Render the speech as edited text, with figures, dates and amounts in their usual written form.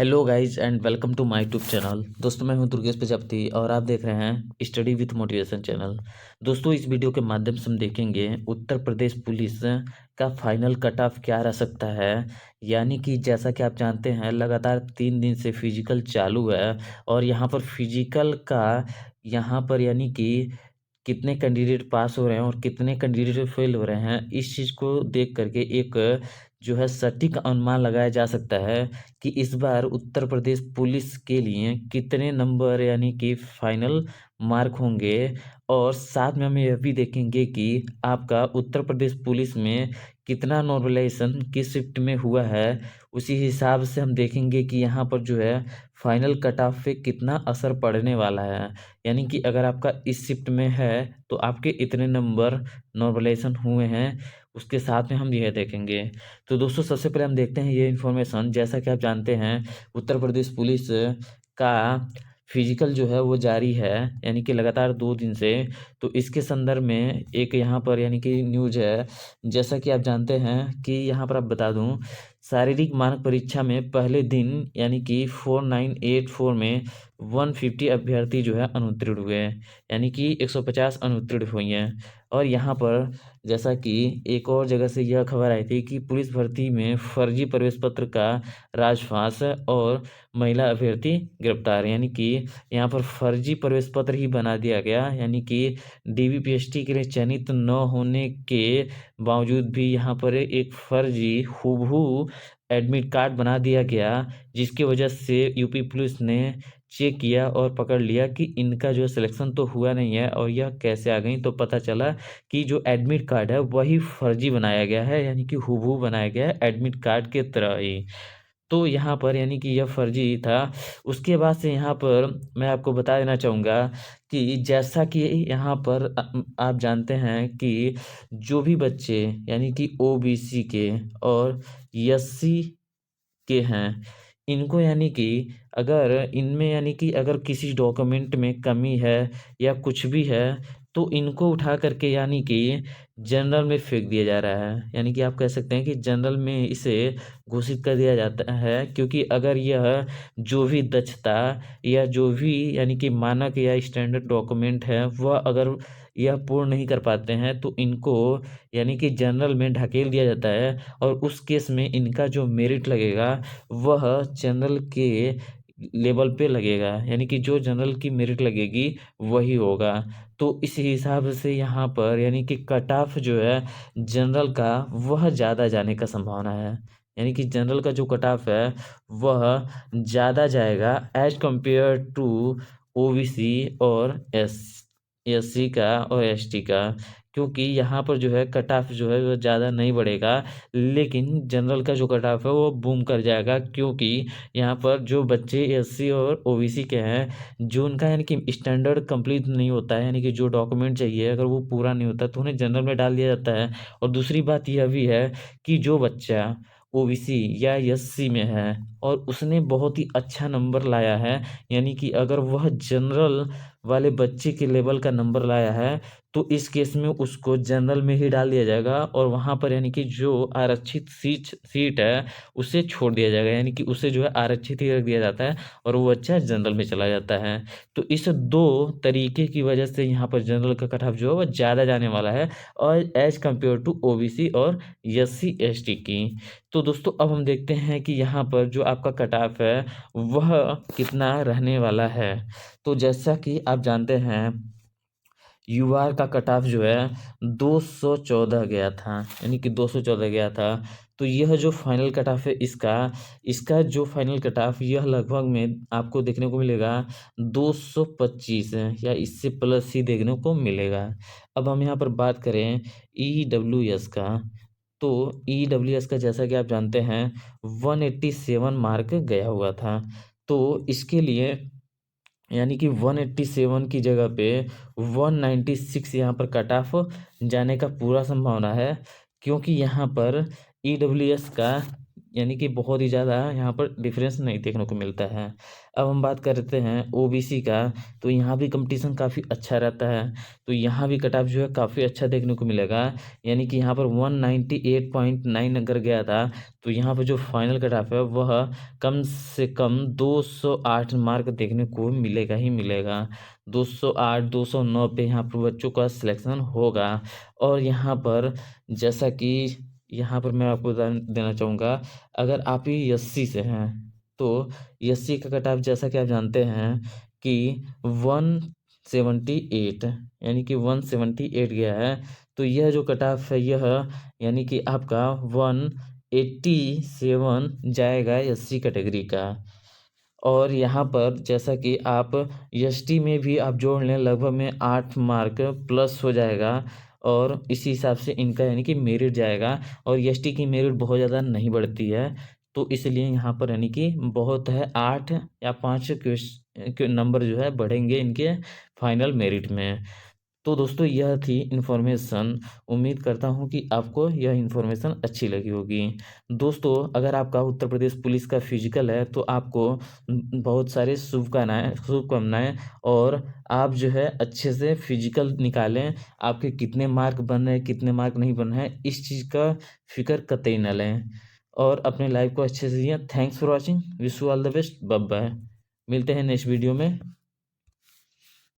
Hello guys and welcome to my YouTube channel. दोस्तों मैं हूं दुर्गेश प्रजापति और आप देख रहे हैं स्टडी विथ मोटिवेशन चैनल। दोस्तों इस वीडियो के माध्यम से हम देखेंगे उत्तर प्रदेश पुलिस का फाइनल कट ऑफ क्या रह सकता है। यानी कि जैसा कि आप जानते हैं लगातार 3 दिन से फिजिकल चालू है और यहाँ पर फिजिकल का यहाँ पर यानी कि कितने कैंडिडेट पास हो रहे हैं और कितने कैंडिडेट फेल हो रहे हैं, इस चीज़ को देख करके एक जो है सटीक अनुमान लगाया जा सकता है कि इस बार उत्तर प्रदेश पुलिस के लिए कितने नंबर यानी कि फाइनल मार्क होंगे। और साथ में हम यह भी देखेंगे कि आपका उत्तर प्रदेश पुलिस में कितना नॉर्मलाइजेशन किस शिफ्ट में हुआ है। उसी हिसाब से हम देखेंगे कि यहाँ पर जो है फाइनल कट ऑफ पे कितना असर पड़ने वाला है। यानी कि अगर आपका इस शिफ्ट में है तो आपके इतने नंबर नॉर्मलाइजेशन हुए हैं, उसके साथ में हम यह देखेंगे। तो दोस्तों सबसे पहले हम देखते हैं ये इन्फॉर्मेशन। जैसा कि आप जानते हैं उत्तर प्रदेश पुलिस का फिजिकल जो है वो जारी है यानी कि लगातार 2 दिन से। तो इसके संदर्भ में एक यहाँ पर यानी कि न्यूज है। जैसा कि आप जानते हैं कि यहाँ पर आप बता दूं, शारीरिक मानक परीक्षा में पहले दिन यानी कि 4984 में 150 अभ्यर्थी जो है अनुत्तीर्ण हुए, यानी कि 150 अनुत्तीर्ण हुई हैं। और यहाँ पर जैसा कि एक और जगह से यह खबर आई थी कि पुलिस भर्ती में फर्जी प्रवेश पत्र का राजफांस और महिला अभ्यर्थी गिरफ्तार। यानी कि यहाँ पर फर्जी प्रवेश पत्र ही बना दिया गया, यानी कि डीबीपीएसटी के लिए चयनित न होने के बावजूद भी यहाँ पर एक फर्जी हूबहू एडमिट कार्ड बना दिया गया, जिसकी वजह से यूपी पुलिस ने चेक किया और पकड़ लिया कि इनका जो सिलेक्शन तो हुआ नहीं है। और यह कैसे आ गई, तो पता चला कि जो एडमिट कार्ड है वही फर्जी बनाया गया है, यानी कि हूबहू बनाया गया है एडमिट कार्ड के तरह ही। तो यहाँ पर यानी कि यह फर्जी था। उसके बाद से यहाँ पर मैं आपको बता देना चाहूँगा कि जैसा कि यहाँ पर आप जानते हैं कि जो भी बच्चे यानी कि ओबीसी के और एससी के हैं, इनको यानी कि अगर इनमें यानी कि अगर किसी डॉक्यूमेंट में कमी है या कुछ भी है तो इनको उठा करके यानी कि जनरल में फेंक दिया जा रहा है। यानी कि आप कह सकते हैं कि जनरल में इसे घोषित कर दिया जाता है, क्योंकि अगर यह जो भी दक्षता या जो भी यानी कि मानक या स्टैंडर्ड डॉक्यूमेंट है वह अगर यह पूर्ण नहीं कर पाते हैं तो इनको यानी कि जनरल में ढकेल दिया जाता है। और उस केस में इनका जो मेरिट लगेगा वह जनरल के लेवल पे लगेगा, यानी कि जो जनरल की मेरिट लगेगी वही होगा। तो इस हिसाब से यहाँ पर यानी कि कट ऑफ जो है जनरल का वह ज़्यादा जाने का संभावना है। यानी कि जनरल का जो कट ऑफ है वह ज़्यादा जाएगा एज कंपेयर टू ओबीसी और एससी का और एसटी का, क्योंकि यहाँ पर जो है कट ऑफ जो है वो ज़्यादा नहीं बढ़ेगा। लेकिन जनरल का जो कट ऑफ है वो बूम कर जाएगा, क्योंकि यहाँ पर जो बच्चे एससी और ओबीसी के हैं जो उनका यानी कि स्टैंडर्ड कंप्लीट नहीं होता है, यानी कि जो डॉक्यूमेंट चाहिए अगर वो पूरा नहीं होता तो उन्हें जनरल में डाल दिया जाता है। और दूसरी बात यह भी है कि जो बच्चा ओबीसी या एससी में है और उसने बहुत ही अच्छा नंबर लाया है, यानी कि अगर वह जनरल वाले बच्चे के लेवल का नंबर लाया है तो इस केस में उसको जनरल में ही डाल दिया जाएगा और वहाँ पर यानी कि जो आरक्षित सीट है उसे छोड़ दिया जाएगा, यानी कि उसे जो है आरक्षित ही रख दिया जाता है और वो बच्चा जनरल में चला जाता है। तो इस दो तरीके की वजह से यहाँ पर जनरल का कट ऑफ जो है वो ज़्यादा जाने वाला है और एज कम्पेयर टू ओबीसी और एससी एसटी की। तो दोस्तों अब हम देखते हैं कि यहाँ पर जो आपका कट ऑफ है वह कितना रहने वाला है। तो जैसा कि आप जानते हैं यूआर का कट ऑफ जो है 214 गया था, यानी कि 214 गया था। तो यह जो फाइनल कट ऑफ है इसका इसका जो फाइनल कट ऑफ यह लगभग में आपको देखने को मिलेगा 225 है या इससे प्लस ही देखने को मिलेगा। अब हम यहाँ पर बात करें ईडब्ल्यूएस का, तो ईडब्ल्यूएस का जैसा कि आप जानते हैं 187 मार्क गया हुआ था। तो इसके लिए यानी कि 187 की जगह पे 196 यहाँ पर कट ऑफ जाने का पूरा संभावना है, क्योंकि यहाँ पर ईडब्ल्यूएस का यानी कि बहुत ही ज़्यादा यहाँ पर डिफरेंस नहीं देखने को मिलता है। अब हम बात करते हैं ओबीसी का, तो यहाँ भी कंपटीशन काफ़ी अच्छा रहता है। तो यहाँ भी कट ऑफ जो है काफ़ी अच्छा देखने को मिलेगा। यानी कि यहाँ पर 198.9 अगर गया था, तो यहाँ पर जो फाइनल कट ऑफ है वह कम से कम 208 मार्क देखने को मिलेगा ही मिलेगा। 208, 209 पे यहाँ पर बच्चों का सिलेक्शन होगा। और यहाँ पर जैसा कि यहाँ पर मैं आपको उदाहरण देना चाहूँगा, अगर आप ही एससी से हैं, तो एससी का कट ऑफ जैसा कि आप जानते हैं कि 178, यानी कि 178 गया है। तो यह जो कट ऑफ है यह यानी कि आपका 187 जाएगा एससी कैटेगरी का। और यहाँ पर जैसा कि आप एसटी में भी आप जोड़ लें, लगभग में 8 मार्क प्लस हो जाएगा। और इसी हिसाब से इनका यानी कि मेरिट जाएगा। और एसटी की मेरिट बहुत ज़्यादा नहीं बढ़ती है, तो इसलिए यहाँ पर यानी कि बहुत है 8 या 5 के नंबर जो है बढ़ेंगे इनके फाइनल मेरिट में। तो दोस्तों यह थी इन्फॉर्मेशन। उम्मीद करता हूँ कि आपको यह इन्फॉर्मेशन अच्छी लगी होगी। दोस्तों अगर आपका उत्तर प्रदेश पुलिस का फिजिकल है, तो आपको बहुत सारे शुभकामनाएं। और आप जो है अच्छे से फिजिकल निकालें। आपके कितने मार्क बन रहे हैं, कितने मार्क नहीं बन रहे हैं, इस चीज़ का फिक्र कतई न लें। और अपने लाइफ को अच्छे से जिएं। Thanks for watching. Wish you all the best. Bye bye. मिलते हैं नेक्स्ट वीडियो में।